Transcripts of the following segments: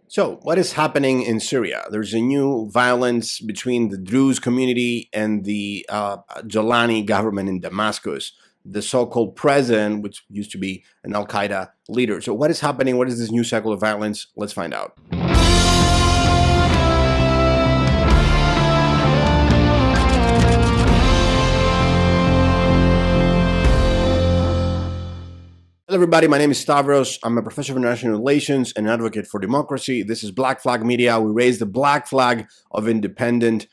So, what is happening in Syria? There's a new violence between the Druze community and the Jolani government in Damascus, the so-called president, which used to be an Al-Qaeda leader. So, what is happening? What is this new cycle of violence? Let's find out. Hello everybody, my name is Stavros. I'm a professor of international relations and an advocate for democracy. This is Black Flag Media. We raise the black flag of independent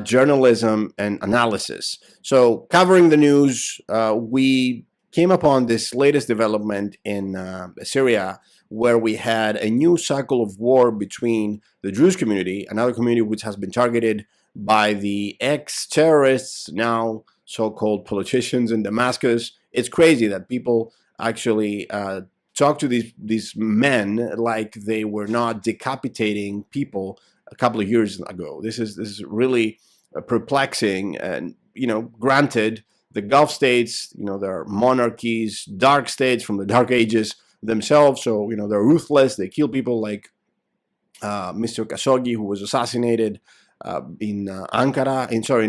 journalism and analysis. So covering the news, we came upon this latest development in Syria, where we had a new cycle of war between the Druze community, another community which has been targeted by the ex-terrorists, now so-called politicians in Damascus. It's crazy that people actually talk to these men like they were not decapitating people a couple of years ago. This is really perplexing. And granted, the Gulf states, they're monarchies, dark states from the Dark Ages themselves. So they're ruthless. They kill people like Mr. Khashoggi, who was assassinated in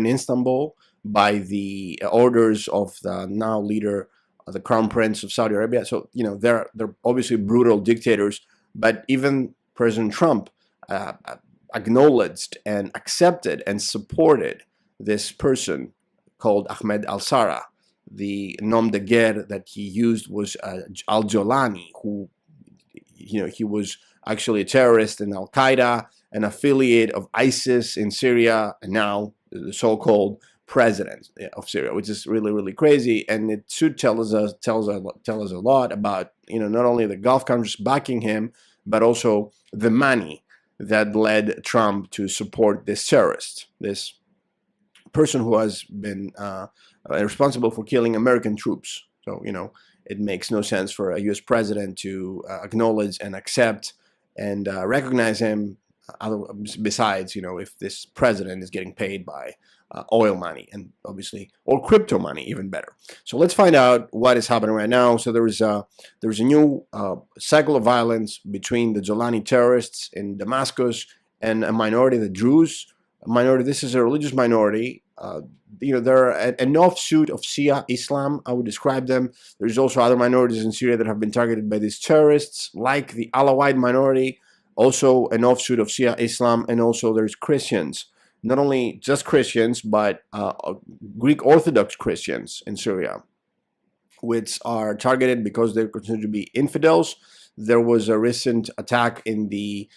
Istanbul by the orders of the now leader, the Crown Prince of Saudi Arabia. So they're obviously brutal dictators, but even President Trump acknowledged and accepted and supported this person called Ahmed al-Sara. The nom de guerre that he used was al-Jolani, who he was actually a terrorist in Al-Qaeda, an affiliate of ISIS in Syria, and now the so-called president of Syria, which is really, really crazy. And it should tell us a lot about not only the Gulf countries backing him, but also the money that led Trump to support this terrorist, this person who has been responsible for killing American troops. So it makes no sense for a U.S. president to acknowledge and accept and recognize him. Besides, if this president is getting paid by oil money and obviously, or crypto money, even better. So let's find out what is happening right now. So there is a new cycle of violence between the Jolani terrorists in Damascus and a minority, the Druze minority. This is a religious minority. They're an offshoot of Shia Islam, I would describe them. There's also other minorities in Syria that have been targeted by these terrorists, like the Alawite minority, also an offshoot of Shia Islam, and also there's Christians. Not only just Christians, but Greek Orthodox Christians in Syria, which are targeted because they're considered to be infidels. There was a recent attack in the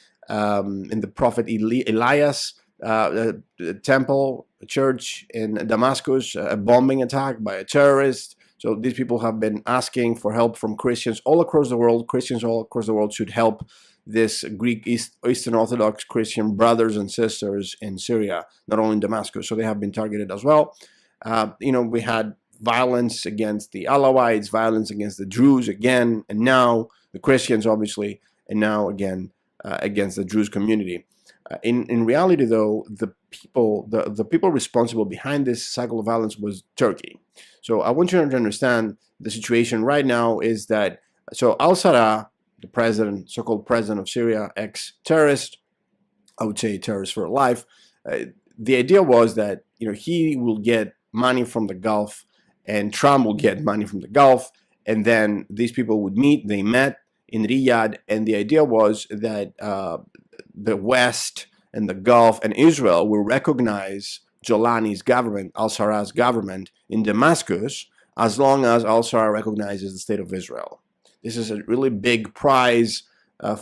Prophet Elias temple church in Damascus, a bombing attack by a terrorist. So these people have been asking for help from Christians all across the world. Christians all across the world should help this Greek Eastern Orthodox Christian brothers and sisters in Syria, not only in Damascus. So they have been targeted as well. We had violence against the Alawites, violence against the Druze again, and now the Christians, obviously, and now again against the Druze community. In reality, though, the people responsible behind this cycle of violence was Turkey. So I want you to understand the situation right now is that al-Sara, the president, so-called president of Syria, ex-terrorist, I would say terrorist for life. The idea was that he will get money from the Gulf, and Trump will get money from the Gulf, and then these people would meet. They met in Riyadh, and the idea was that the West and the Gulf and Israel will recognize Jolani's government, al-Sara's government in Damascus, as long as al-Sara recognizes the state of Israel. This is a really big prize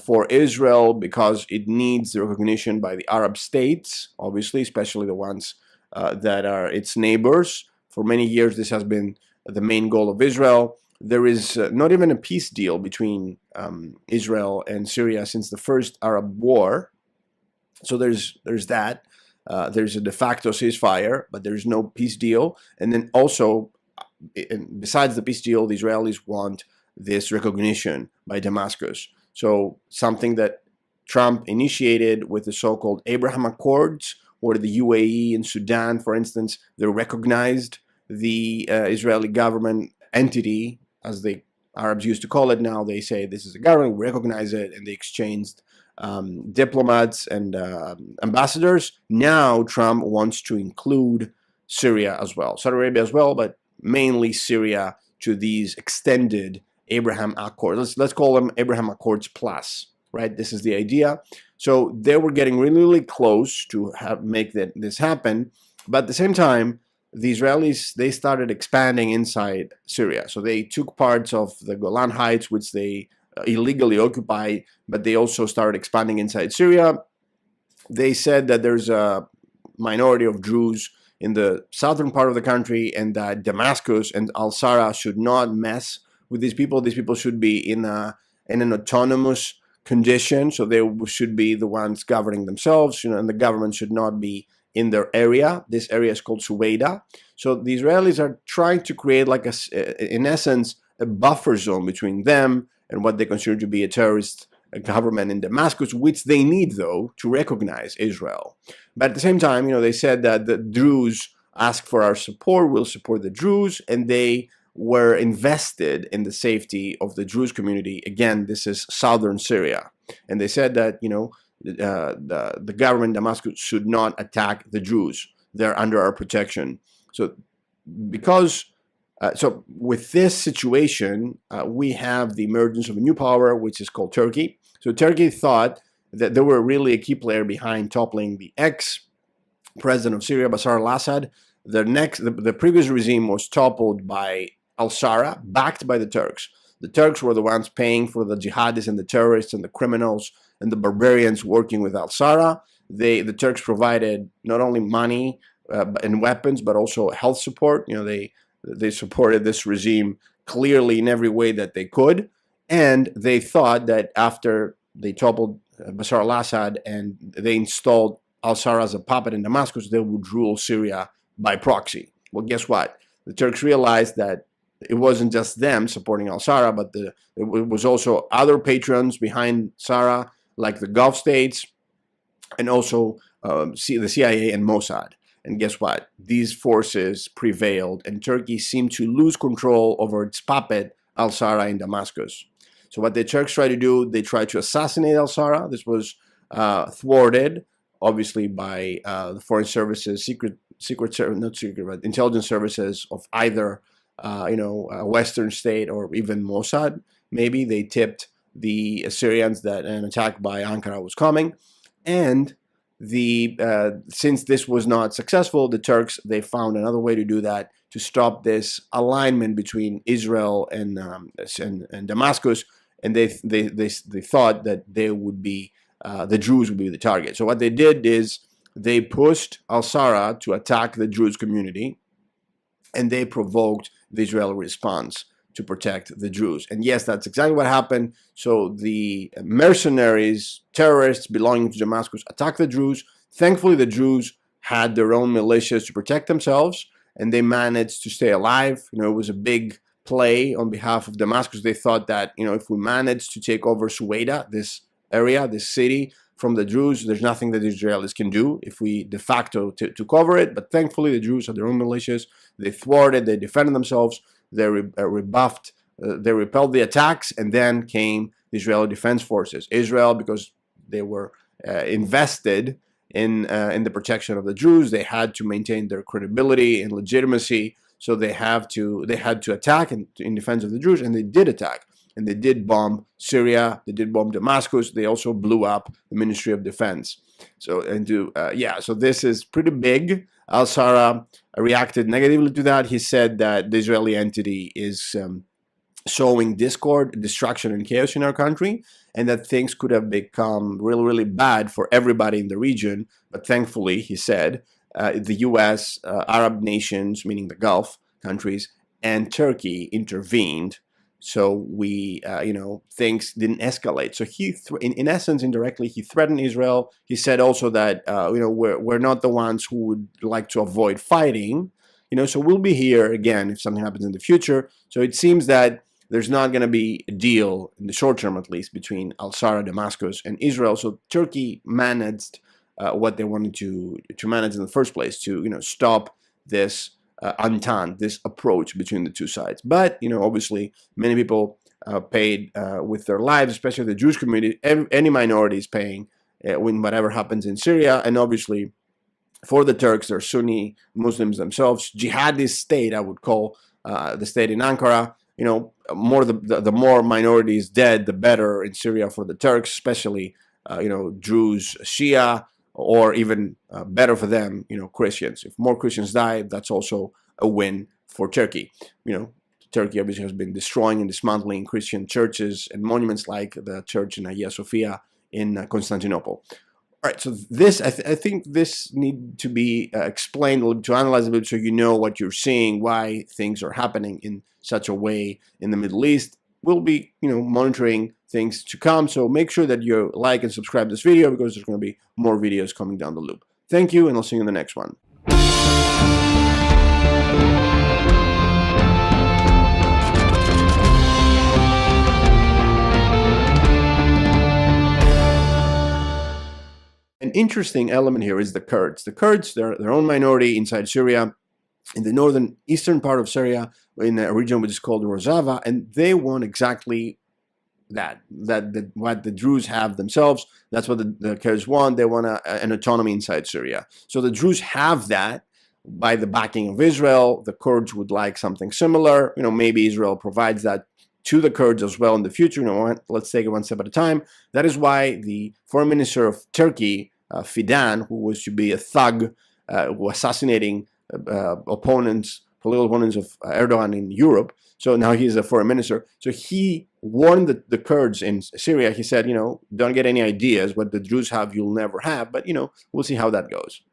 for Israel because it needs the recognition by the Arab states, obviously, especially the ones that are its neighbors. For many years, this has been the main goal of Israel. There is not even a peace deal between Israel and Syria since the first Arab war. So there's that. There's a de facto ceasefire, but there's no peace deal. And then also, besides the peace deal, the Israelis want this recognition by Damascus. So something that Trump initiated with the so-called Abraham Accords, where the UAE and Sudan, for instance, they recognized the Israeli government entity, as the Arabs used to call it. Now they say this is a government, we recognize it, and they exchanged diplomats and ambassadors. Now Trump wants to include Syria as well, Saudi Arabia as well, but mainly Syria to these extended Abraham Accords. Let's call them Abraham Accords Plus, right? This is the idea. So they were getting really, really close to make this happen, but at the same time, the Israelis, they started expanding inside Syria. So they took parts of the Golan Heights, which they illegally occupied, but they also started expanding inside Syria. They said that there's a minority of Druze in the southern part of the country, and that Damascus and Al-Sara should not mess with these people. These people should be in an autonomous condition, so they should be the ones governing themselves, and the government should not be in their area. This area is called Suwaida. So the Israelis are trying to create, like in essence, a buffer zone between them and what they consider to be a terrorist government in Damascus, which they need, though, to recognize Israel. But at the same time, they said that the Druze ask for our support, we'll support the Druze, and they were invested in the safety of the Druze community. Again, this is southern Syria. And they said that, the government in Damascus should not attack the Druze. They're under our protection. So so with this situation, we have the emergence of a new power, which is called Turkey. So Turkey thought that they were really a key player behind toppling the ex-president of Syria, Bashar al-Assad. The previous regime was toppled by Al-Sara, backed by the Turks. The Turks were the ones paying for the jihadists and the terrorists and the criminals and the barbarians working with Al-Sara. The Turks provided not only money and weapons, but also health support. They supported this regime clearly in every way that they could. And they thought that after they toppled Bashar al-Assad and they installed al-Sara as a puppet in Damascus, they would rule Syria by proxy. Well, guess what? The Turks realized that it wasn't just them supporting al-Sara, but it was also other patrons behind Sara, like the Gulf states, and also the CIA and Mossad. And guess what? These forces prevailed, and Turkey seemed to lose control over its puppet, al-Sara, in Damascus. So what the Turks tried to do, they tried to assassinate al-Sara. This was thwarted, obviously, by the foreign services, intelligence services of either a Western state or even Mossad. Maybe they tipped the Syrians that an attack by Ankara was coming, and since this was not successful, the Turks, they found another way to do that, to stop this alignment between Israel and Damascus, and they thought that they would be the Druze would be the target. So what they did is they pushed al-Sara to attack the Druze community, and they provoked the Israeli response to protect the Druze. And yes, that's exactly what happened. So the mercenaries, terrorists belonging to Damascus, attacked the Druze. Thankfully, the Druze had their own militias to protect themselves, and they managed to stay alive. It was a big play on behalf of Damascus. They thought that, if we manage to take over Suwaida, this area, this city, from the Druze, there's nothing that the Israelis can do if we de facto to cover it. But thankfully, the Druze had their own militias. They thwarted, they defended themselves, they rebuffed, they repelled the attacks, and then came the Israeli Defense Forces. Israel, because they were invested in the protection of the Druze, they had to maintain their credibility and legitimacy. So they had to attack in defense of the Druze, and they did attack. And they did bomb Syria, they did bomb Damascus, they also blew up the Ministry of Defense. So so this is pretty big. Al-Sara reacted negatively to that. He said that the Israeli entity is sowing discord, destruction, and chaos in our country, and that things could have become really, really bad for everybody in the region. But thankfully, he said, the U.S., Arab nations, meaning the Gulf countries, and Turkey intervened. So things didn't escalate. So he, in essence, indirectly, he threatened Israel. He said also that, we're not the ones who would like to avoid fighting, so we'll be here again if something happens in the future. So it seems that there's not going to be a deal in the short term, at least, between al-Sara, Damascus, and Israel. So Turkey managed what they wanted to manage in the first place, to, stop this entente, this approach between the two sides. But, obviously, many people paid with their lives, especially the Jewish community. Any minority is paying when whatever happens in Syria. And obviously, for the Turks, they're Sunni Muslims themselves. Jihadist state, I would call the state in Ankara. You know, the more minorities dead, the better in Syria for the Turks, especially you know, Druze, Shia, or even better for them, you know, Christians. If more Christians die, that's also a win for Turkey. You know, Turkey obviously has been destroying and dismantling Christian churches and monuments like the church in Hagia Sophia in Constantinople. All right, so this, I think this need to be explained, to analyze a bit so you know what you're seeing, why things are happening in such a way in the Middle East. We'll be, you know, monitoring things to come, so make sure that you like and subscribe to this video because there's going to be more videos coming down the loop. Thank you, and I'll see you in the next one. An interesting element here is the Kurds. The Kurds, they're their own minority inside Syria, in the northern eastern part of Syria, in a region which is called Rojava, and they want exactly that what the Druze have themselves. That's what the Kurds want. They want an autonomy inside Syria. So the Druze have that by the backing of Israel. The Kurds would like something similar. You know, maybe Israel provides that to the Kurds as well in the future. You know, let's take it one step at a time. That is why the foreign minister of Turkey, Fidan, who was to be a thug, who assassinating political opponents of Erdogan in Europe. So now he's a foreign minister. So he warned the Kurds in Syria. He said, you know, don't get any ideas. What the Druze have, you'll never have. But, you know, we'll see how that goes.